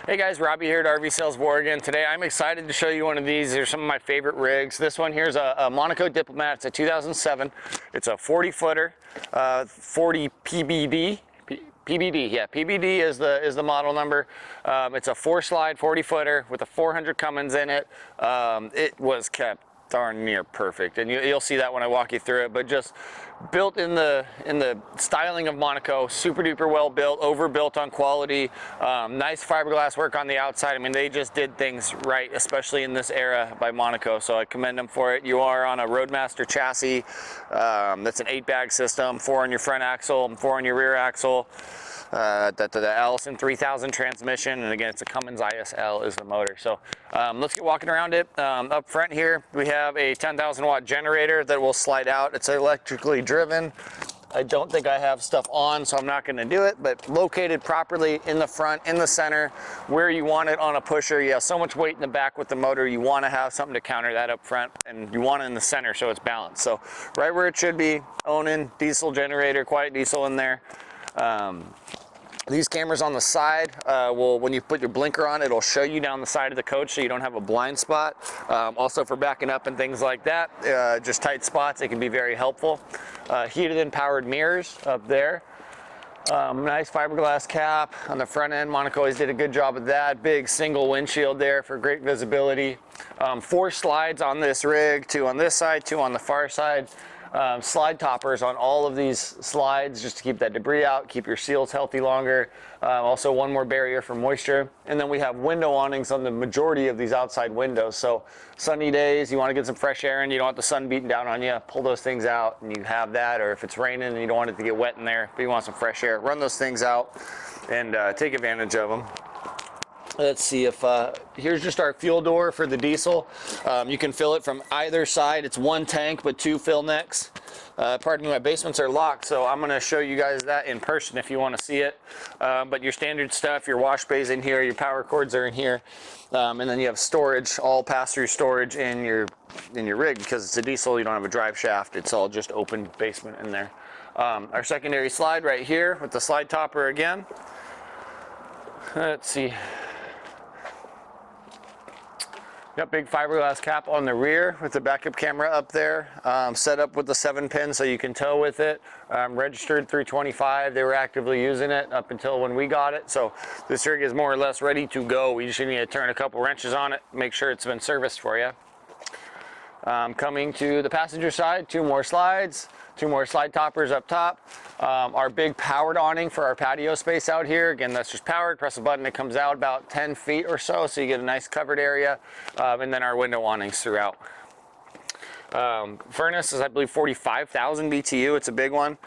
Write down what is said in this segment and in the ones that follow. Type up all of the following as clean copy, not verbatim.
Hey guys, Robbie here at RV Sales of Oregon. Today I'm excited to show you one of these. These are some of my favorite rigs. This one here is a Monaco Diplomat. It's a 2007. It's a 40 footer, 40 PBD. PBD, yeah, PBD is the model number. It's a 4-slide 40 footer with a 400 Cummins in it. It was kept darn near perfect, and you'll see that when I walk you through it. But just built in the styling of Monaco, super duper well built, overbuilt on quality, nice fiberglass work on the outside. I mean, they just did things right, especially in this era by Monaco, so I commend them for it. You are on a Roadmaster chassis. That's an 8-bag system, 4 on your front axle and 4 on your rear axle. The Allison 3000 transmission, and again, it's a Cummins ISL is the motor. So let's get walking around it. Up front here, we have a 10,000 watt generator that will slide out. It's electrically driven. I don't think I have stuff on, so I'm not going to do it, but located properly in the front, in the center, where you want it on a pusher. You have so much weight in the back with the motor, you want to have something to counter that up front, and you want it in the center so it's balanced. So right where it should be, Onan diesel generator, quiet diesel in there. These cameras on the side when you put your blinker on, it'll show you down the side of the coach so you don't have a blind spot. Also for backing up and things like that, just tight spots, it can be very helpful. Heated and powered mirrors up there. Nice fiberglass cap on the front end. Monaco always did a good job of that. Big single windshield there for great visibility. 4 slides on this rig, 2 on this side, 2 on the far side. Slide toppers on all of these slides just to keep that debris out, keep your seals healthy longer. Also 1 more barrier for moisture. And then we have window awnings on the majority of these outside windows. So sunny days, you want to get some fresh air in, you don't want the sun beating down on you, pull those things out and you have that. Or if it's raining and you don't want it to get wet in there, but you want some fresh air, run those things out and take advantage of them. Let's see if, here's just our fuel door for the diesel. You can fill it from either side. It's 1 tank, but 2 fill necks. Pardon me, my basements are locked, so I'm gonna show you guys that in person if you wanna see it. But your standard stuff, your wash bay's in here, your power cords are in here. And then you have storage, all pass-through storage in your rig. Because it's a diesel, you don't have a drive shaft. It's all just open basement in there. Our secondary slide right here with the slide topper again. Let's see. Got big fiberglass cap on the rear with the backup camera up there, set up with the 7-pin so you can tow with it. Registered 325, they were actively using it up until when we got it. So this rig is more or less ready to go. We just need to turn a couple wrenches on it, make sure it's been serviced for you. Coming to the passenger side, 2 more slides, 2 more slide toppers up top. Our big powered awning for our patio space out here. Again, that's just powered, press a button, it comes out about 10 feet or so you get a nice covered area. And then our window awnings throughout. Furnace is, I believe, 45,000 BTU, it's a big one.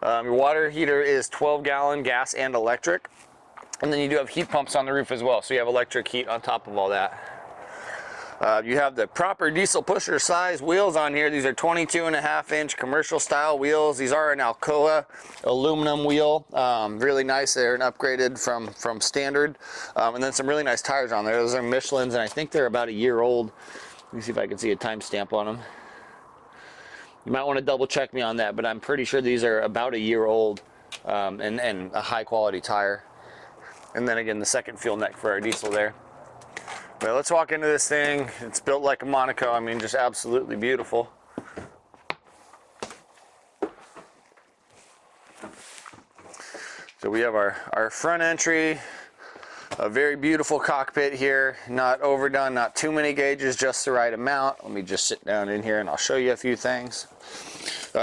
Your water heater is 12-gallon gas and electric. And then you do have heat pumps on the roof as well, so you have electric heat on top of all that. You have the proper diesel pusher size wheels on here. These are 22.5-inch commercial style wheels. These are an Alcoa aluminum wheel. Really nice. They're an upgraded from standard. And then some really nice tires on there. Those are Michelin's, and I think they're about a year old. Let me see if I can see a timestamp on them. You might want to double check me on that, but I'm pretty sure these are about a year old and a high quality tire. And then again, the second fuel neck for our diesel there. Well, let's walk into this thing. It's built like a Monaco. I mean, just absolutely beautiful. So we have our front entry, a very beautiful cockpit here. Not overdone, not too many gauges, just the right amount. Let me just sit down in here and I'll show you a few things.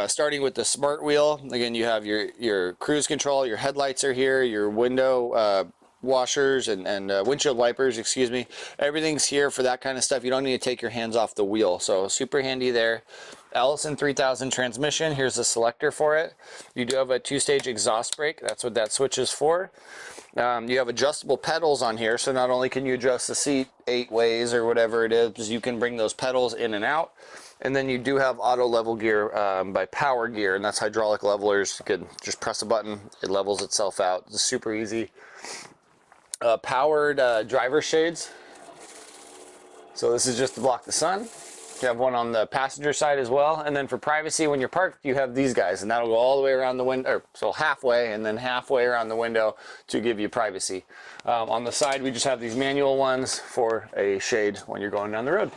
Starting with the smart wheel. Again, you have your cruise control, your headlights are here, your window washers and windshield wipers, excuse me. Everything's here for that kind of stuff. You don't need to take your hands off the wheel, so super handy there. Allison 3000 transmission, here's the selector for it. You do have a 2-stage exhaust brake, that's what that switch is for. You have adjustable pedals on here, so not only can you adjust the seat 8 ways or whatever it is, you can bring those pedals in and out. And then you do have auto level gear by Power Gear, and that's hydraulic levelers. You can just press a button, it levels itself out. It's super easy. Powered driver shades. So this is just to block the sun. You have one on the passenger side as well, and then for privacy when you're parked, you have these guys, and that'll go all the way around the window, or so halfway, and then halfway around the window to give you privacy. On the side, we just have these manual ones for a shade when you're going down the road.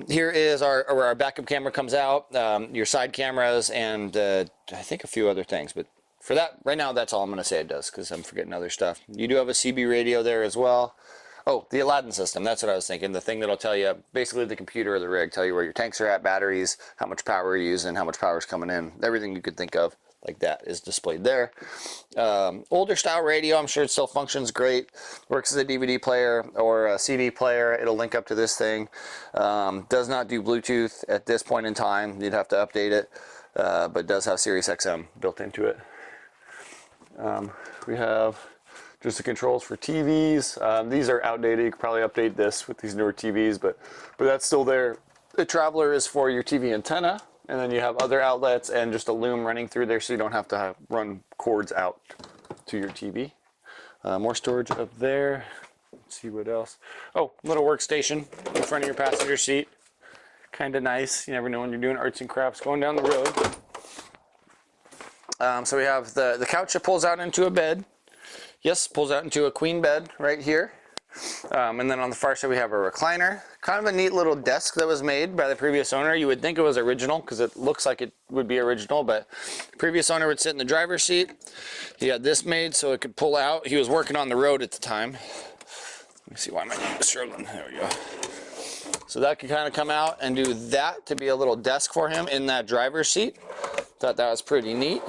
Here is where our backup camera comes out, your side cameras, and I think a few other things, but for that, right now, that's all I'm going to say it does, because I'm forgetting other stuff. You do have a CB radio there as well. Oh, the Aladdin system, that's what I was thinking. The thing that'll tell you, basically the computer or the rig, tell you where your tanks are at, batteries, how much power you're using, how much power is coming in. Everything you could think of like that is displayed there. Older style radio, I'm sure it still functions great. Works as a DVD player or a CD player. It'll link up to this thing. Does not do Bluetooth at this point in time. You'd have to update it, but does have Sirius XM built into it. We have just the controls for TVs. These are outdated. You could probably update this with these newer TVs, but that's still there. The Traveler is for your TV antenna, and then you have other outlets and just a loom running through there, so you don't have to run cords out to your TV. More storage up there. Let's see what else. Oh, little workstation in front of your passenger seat. Kind of nice. You never know when you're doing arts and crafts going down the road. So we have the couch that pulls out into a bed. Yes, pulls out into a queen bed right here. And then on the far side we have a recliner. Kind of a neat little desk that was made by the previous owner. You would think it was original because it looks like it would be original, but the previous owner would sit in the driver's seat. He had this made so it could pull out. He was working on the road at the time. Let me see why my name is struggling. There we go. So that could kind of come out and do that to be a little desk for him in that driver's seat. Thought that was pretty neat.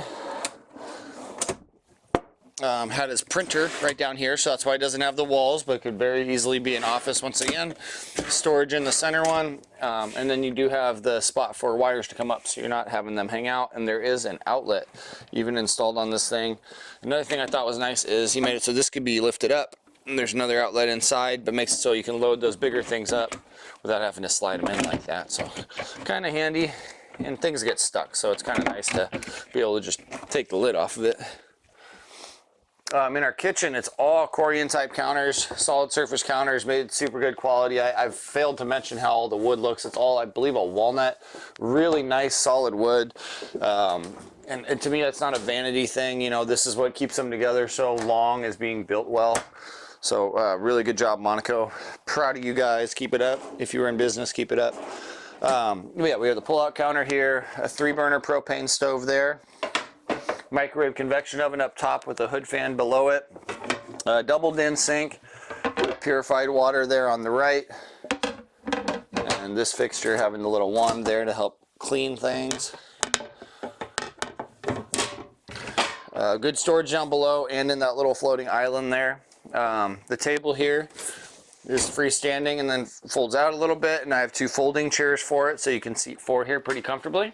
Had his printer right down here, so that's why it doesn't have the walls, but it could very easily be an office once again. Storage in the center one, and then you do have the spot for wires to come up, so you're not having them hang out, and there is an outlet even installed on this thing. Another thing I thought was nice is he made it so this could be lifted up, and there's another outlet inside, but makes it so you can load those bigger things up without having to slide them in like that, so kind of handy. And things get stuck, so it's kind of nice to be able to just take the lid off of it. In our kitchen, it's all Corian type counters, solid surface counters, made super good quality. I've failed to mention how all the wood looks. It's all, I believe, a walnut, really nice solid wood. And to me, that's not a vanity thing. You know, this is what keeps them together so long, is being built well. So really good job, Monaco. Proud of you guys. Keep it up. If you were in business, keep it up. Yeah, we have the pull-out counter here, a 3-burner propane stove there. Microwave convection oven up top with a hood fan below it. Double din sink with purified water there on the right. And this fixture having the little wand there to help clean things. Good storage down below and in that little floating island there. The table here is freestanding and then folds out a little bit, and I have 2 folding chairs for it, so you can seat 4 here pretty comfortably.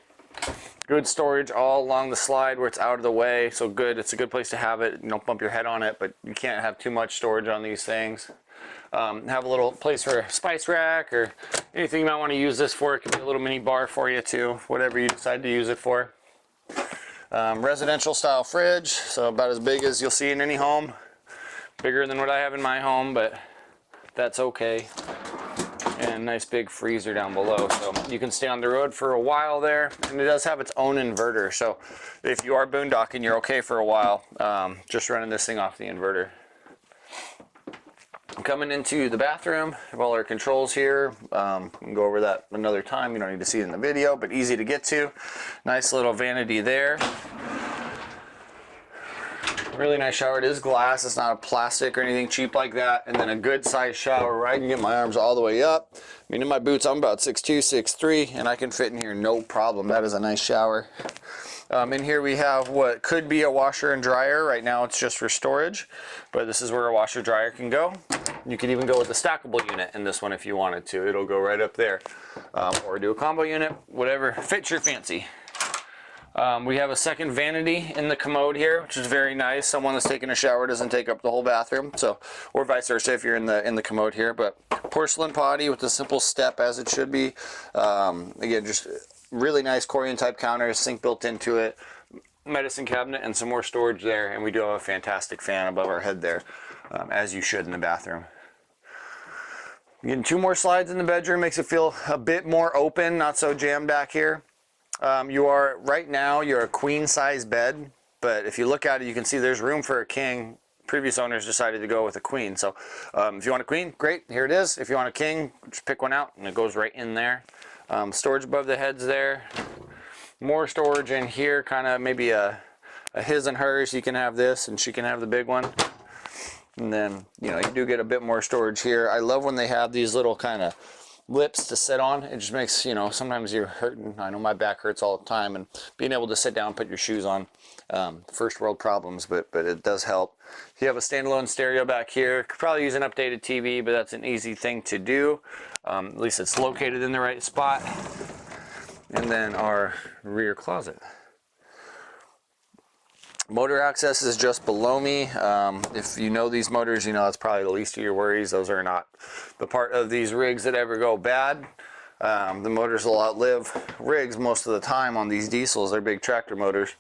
Good storage all along the slide where it's out of the way, so good. It's a good place to have it. You don't bump your head on it, but you can't have too much storage on these things. Have a little place for a spice rack or anything you might want to use this for. It could be a little mini bar for you too, whatever you decide to use it for. Residential style fridge, so about as big as you'll see in any home. Bigger than what I have in my home, but that's okay. And nice big freezer down below, so you can stay on the road for a while there. And it does have its own inverter, so if you are boondocking, you're okay for a while, just running this thing off the inverter. Coming into the bathroom, have all our controls here. We can go over that another time. You don't need to see it in the video, but easy to get to. Nice little vanity there. Really nice shower. It is glass. It's not a plastic or anything cheap like that. And then a good sized shower where I can get my arms all the way up. I mean, in my boots, I'm about 6'2", 6'3", and I can fit in here no problem. That is a nice shower. In here we have what could be a washer and dryer. Right now it's just for storage, but this is where a washer dryer can go. You could even go with a stackable unit in this one if you wanted to. It'll go right up there. Or do a combo unit, whatever fits your fancy. We have a second vanity in the commode here, which is very nice. Someone that's taking a shower doesn't take up the whole bathroom, so, or vice versa if you're in the commode here. But porcelain potty with a simple step as it should be. Again, just really nice Corian type counter, sink built into it, medicine cabinet, and some more storage there. And we do have a fantastic fan above our head there, as you should in the bathroom. Getting 2 more slides in the bedroom makes it feel a bit more open, not so jammed back here. Right now you're a queen size bed, but if you look at it, you can see there's room for a king. Previous owners decided to go with a queen. So if you want a queen, great, here it is. If you want a king, just pick one out and it goes right in there. Storage above the heads there. More storage in here, kind of maybe a his and hers. You can have this and she can have the big one. And then, you know, you do get a bit more storage here. I love when they have these little kind of lips to sit on. It just makes, you know, sometimes you're hurting. I know my back hurts all the time, and being able to sit down, put your shoes on, first world problems, but it does help. You have a standalone stereo back here. Could probably use an updated TV, but that's an easy thing to do. At least it's located in the right spot. And then our rear closet. Motor access is just below me. If you know these motors, you know that's probably the least of your worries. Those are not the part of these rigs that ever go bad. The motors will outlive rigs most of the time on these diesels. They're big tractor motors.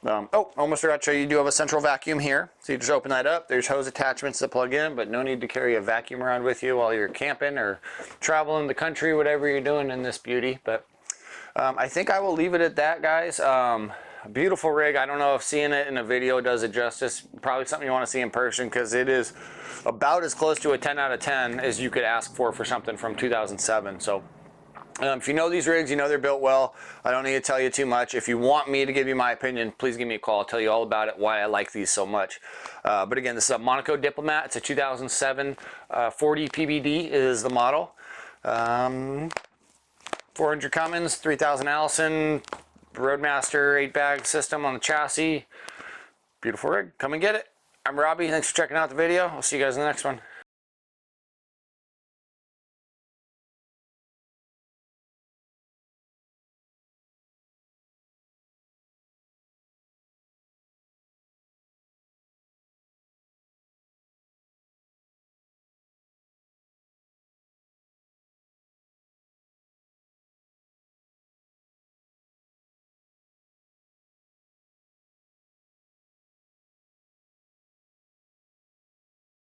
Oh, almost forgot to show you, you do have a central vacuum here. So you just open that up. There's hose attachments to plug in, but no need to carry a vacuum around with you while you're camping or traveling the country, whatever you're doing in this beauty. But I think I will leave it at that, guys. A beautiful rig. I don't know if seeing it in a video does it justice. Probably something you want to see in person, because it is about as close to a 10 out of 10 as you could ask for something from 2007. So if you know these rigs, you know they're built well. I don't need to tell you too much. If you want me to give you my opinion, please give me a call. I'll tell you all about it, why I like these so much. But again, this is a Monaco Diplomat. It's a 2007 40 PBD is the model. 400 Cummins, 3000 Allison, Roadmaster 8-bag system on the chassis. Beautiful rig. Come and get it. I'm Robbie. Thanks for checking out the video. I'll see you guys in the next one.